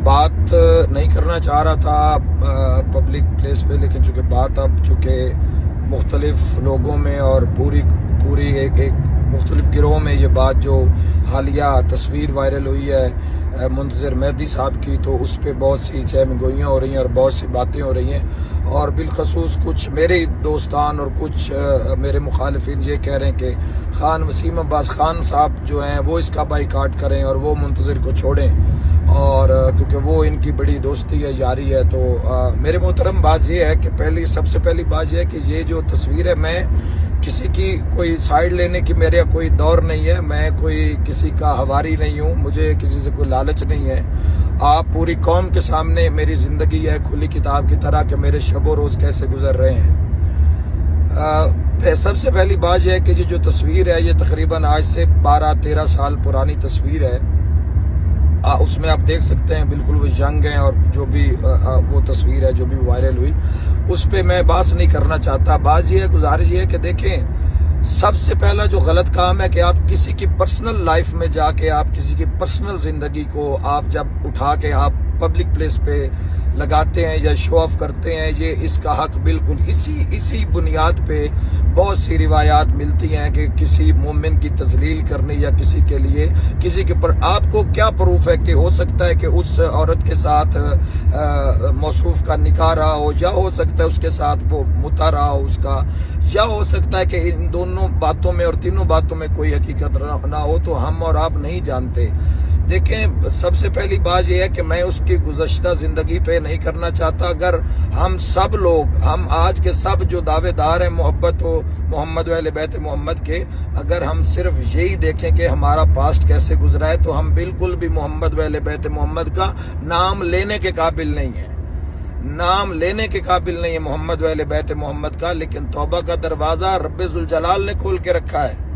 बात नहीं करना चाह रहा था पब्लिक प्लेस पे, लेकिन चूंकि बात अब चूंकि मुख्तलिफ लोगों में और पूरी एक मुख्तलिफ गिरोह में ये बात जो हालिया तस्वीर वायरल हुई है मुंतज़िर मेहदी साहब की, तो उस पर बहुत सी चहमगोइयाँ हो रही हैं और बहुत सी बातें हो रही हैं। और बिलखसूस कुछ मेरे दोस्तान और कुछ मेरे मुखालिफिन ये कह रहे हैं कि खान वसीम अब्बास खान साहब जो हैं वो इसका बाइकाट करें और वो मुंतज़िर को छोड़ें, और क्योंकि वो इनकी बड़ी दोस्ती है, यारी है। तो मेरे मोहतरम बात ये है कि सबसे पहली बात यह है कि ये जो तस्वीर है, मैं किसी की कोई साइड लेने की मेरा कोई दौर नहीं है, मैं कोई किसी का हवारी नहीं हूँ, मुझे किसी से कोई लालच नहीं है। आप पूरी कौम के सामने मेरी ज़िंदगी है खुली किताब की तरह कि मेरे शबो रोज़ कैसे गुजर रहे हैं। सबसे पहली बात यह है कि जो तस्वीर है ये तकरीबन आज से 12-13 साल पुरानी तस्वीर है। उसमें आप देख सकते हैं बिल्कुल वो यंग हैं, और जो भी वो तस्वीर है जो भी वायरल हुई उस पर मैं बात नहीं करना चाहता। बात ये है, गुजारिश ये है कि देखें, सबसे पहला जो गलत काम है कि आप किसी की पर्सनल लाइफ में जाके आप किसी की पर्सनल जिंदगी को आप जब उठा के आप पब्लिक प्लेस पे लगाते हैं या शो ऑफ करते हैं, ये इसका हक बिल्कुल इसी बुनियाद पे बहुत सी रिवायात मिलती हैं कि किसी मोमिन की तजलील करने या किसी के लिए किसी के पर आपको क्या प्रूफ है कि हो सकता है कि उस औरत के साथ मौसूफ का निकाह रहा हो, या हो सकता है उसके साथ वो मुता रहा हो उसका, या हो सकता है कि इन दोनों बातों में और तीनों बातों में कोई हकीकत ना हो, तो हम और आप नहीं जानते। देखें, सबसे पहली बात यह है कि मैं उसकी गुज़श्ता ज़िंदगी पे नहीं करना चाहता। अगर हम सब लोग, हम आज के सब जो दावेदार हैं मोहब्बत हो मोहम्मद व अहले बैत मोहम्मद के, अगर हम सिर्फ यही देखें कि हमारा पास्ट कैसे गुजरा है, तो हम बिल्कुल भी मोहम्मद व अहले बैत मोहम्मद का नाम लेने के काबिल नहीं है, नाम लेने के काबिल नहीं है मोहम्मद व अहले बैत मोहम्मद का। लेकिन तौबा का दरवाज़ा रब्बे जुल जलाल ने खोल के रखा है।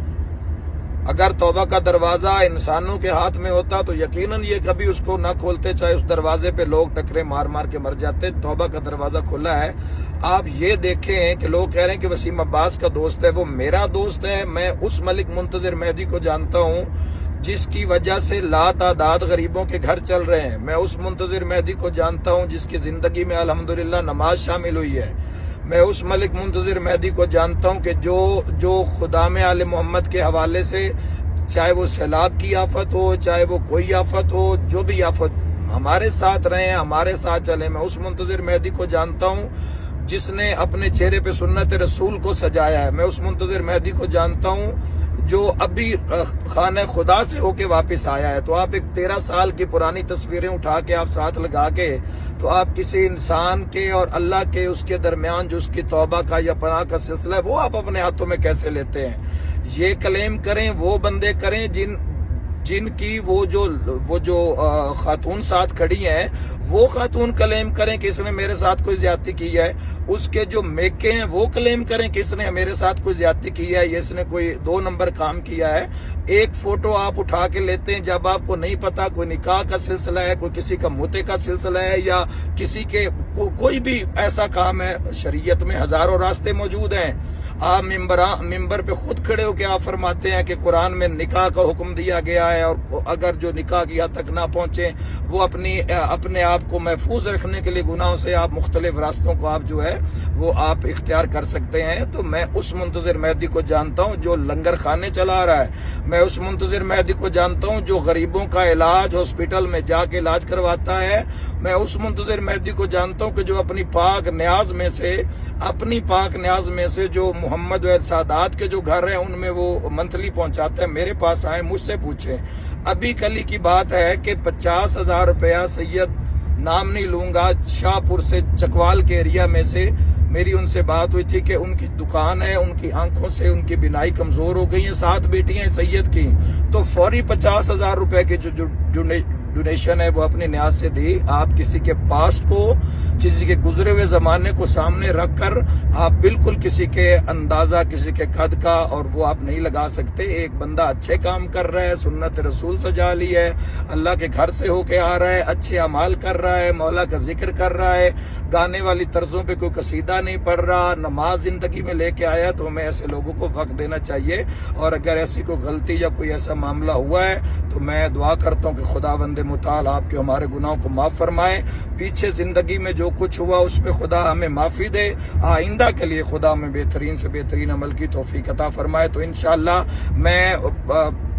अगर तौबा का दरवाजा इंसानों के हाथ में होता तो यकीनन ये कभी उसको ना खोलते, चाहे उस दरवाजे पे लोग टकरे मार मार के मर जाते। तौबा का दरवाजा खुला है। आप ये देखें कि लोग कह रहे हैं कि वसीम अब्बास का दोस्त है, वो मेरा दोस्त है। मैं उस मलिक मुंतज़िर मेहदी को जानता हूँ जिसकी वजह से लातादाद गरीबों के घर चल रहे हैं। मैं उस मुंतज़िर मेहदी को जानता हूँ जिसकी जिंदगी में अल्हम्दुलिल्लाह नमाज शामिल हुई है। मैं उस मलिक मुंतज़िर मेहदी को जानता हूं कि जो खुदा में आले मोहम्मद के हवाले से, चाहे वो सैलाब की आफत हो, चाहे वो कोई आफत हो, जो भी आफत, हमारे साथ रहे, हमारे साथ चले। मैं उस मुंतज़िर मेहदी को जानता हूं जिसने अपने चेहरे पे सुन्नत रसूल को सजाया है। मैं उस मुंतज़िर मेहदी को जानता हूं जो अभी खाने खुदा से होके वापस आया है। तो आप एक 13 साल की पुरानी तस्वीरें उठा के आप साथ लगा के, तो आप किसी इंसान के और अल्लाह के उसके दरमियान जो उसकी तौबा का या पनाह का सिलसिला है वो आप अपने हाथों में कैसे लेते हैं? ये क्लेम करें वो बंदे करें जिनकी वो जो खातून साथ खड़ी हैं, वो खातून क्लेम करें कि इसने मेरे साथ कोई ज्यादती की है। उसके जो मेके हैं वो क्लेम करें कि इसने मेरे साथ कोई ज्यादती की है, ये इसने कोई 2 नंबर काम किया है। एक फोटो आप उठा के लेते हैं जब आपको नहीं पता कोई निकाह का सिलसिला है, कोई किसी का मुते का सिलसिला है, या किसी के कोई भी ऐसा काम है। शरीयत में हजारों रास्ते मौजूद हैं। आप मिंबर पे खुद खड़े होकर आप फरमाते हैं कि कुरान में निकाह का हुक्म दिया गया है, और अगर जो निकाह की हद तक ना पहुंचे वो अपने आप को महफूज रखने के लिए गुनाहों से आप मुख्तलिफ रास्तों को आप जो है वो आप इख्तियार कर सकते हैं। तो मैं उस मुंतज़िर मेहदी को जानता हूं जो लंगर खाने चला रहा है। मैं उस मुंतज़िर मेहदी को जानता हूं जो गरीबों का इलाज हॉस्पिटल में जाके इलाज करवाता है। मैं उस मुंतज़िर मेहदी को जानता हूं कि जो अपनी पाक न्याज में से जो मोहम्मद व सादात के जो घर हैं उनमें वो मंथली पहुंचाते हैं। मेरे पास आए, मुझसे पूछे। अभी कल की बात है कि 50,000 रुपया, सैयद नाम नहीं लूंगा, शाहपुर से चकवाल के एरिया में से मेरी उनसे बात हुई थी कि उनकी दुकान है, उनकी आंखों से उनकी बिनाई कमजोर हो गई है, 7 बेटियां सैयद की, तो फौरी 50,000 रुपए की जो डोनेशन है वो अपने न्याज से दी। आप किसी के पास्ट को, किसी के गुजरे हुए जमाने को सामने रखकर आप बिल्कुल किसी के अंदाजा, किसी के कद का और वो आप नहीं लगा सकते। एक बंदा अच्छे काम कर रहा है, सुन्नत रसूल सजा ली है, अल्लाह के घर से होके आ रहा है, अच्छे अमाल कर रहा है, मौला का जिक्र कर रहा है, गाने वाली तर्जों पे कोई कसीदा नहीं पढ़ रहा, नमाज जिंदगी में लेके आया, तो हमें ऐसे लोगों को वक्त देना चाहिए। और अगर ऐसी कोई गलती या कोई ऐसा मामला हुआ है तो मैं दुआ करता हूँ कि खुदावंद मुताल आपके हमारे गुनाहों को माफ़ फरमाए। पीछे ज़िंदगी में जो कुछ हुआ उस पर खुदा हमें माफ़ी दे। आइंदा के लिए खुदा हमें बेहतरीन से बेहतरीन अमल की तौफीक अता फरमाए। तो इंशाअल्लाह मैं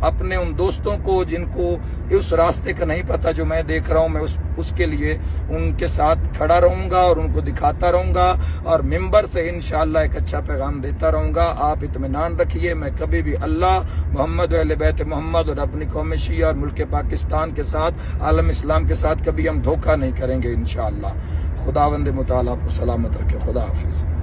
अपने उन दोस्तों को जिनको उस रास्ते का नहीं पता जो मैं देख रहा हूँ, मैं उसके लिए उनके साथ खड़ा रहूँगा और उनको दिखाता रहूँगा और मिंबर से इंशाअल्लाह एक अच्छा पैगाम देता रहूँगा। आप इत्मीनान रखिए, मैं कभी भी अल्लाह, मोहम्मद व अहले बैत मोहम्मद और अपनी कौम शिया और मुल्क पाकिस्तान के साथ, आलम इस्लाम के साथ कभी हम धोखा नहीं करेंगे इंशाअल्लाह। खुदावंद मुताला आपको सलामत रखे। खुदा हाफिज़।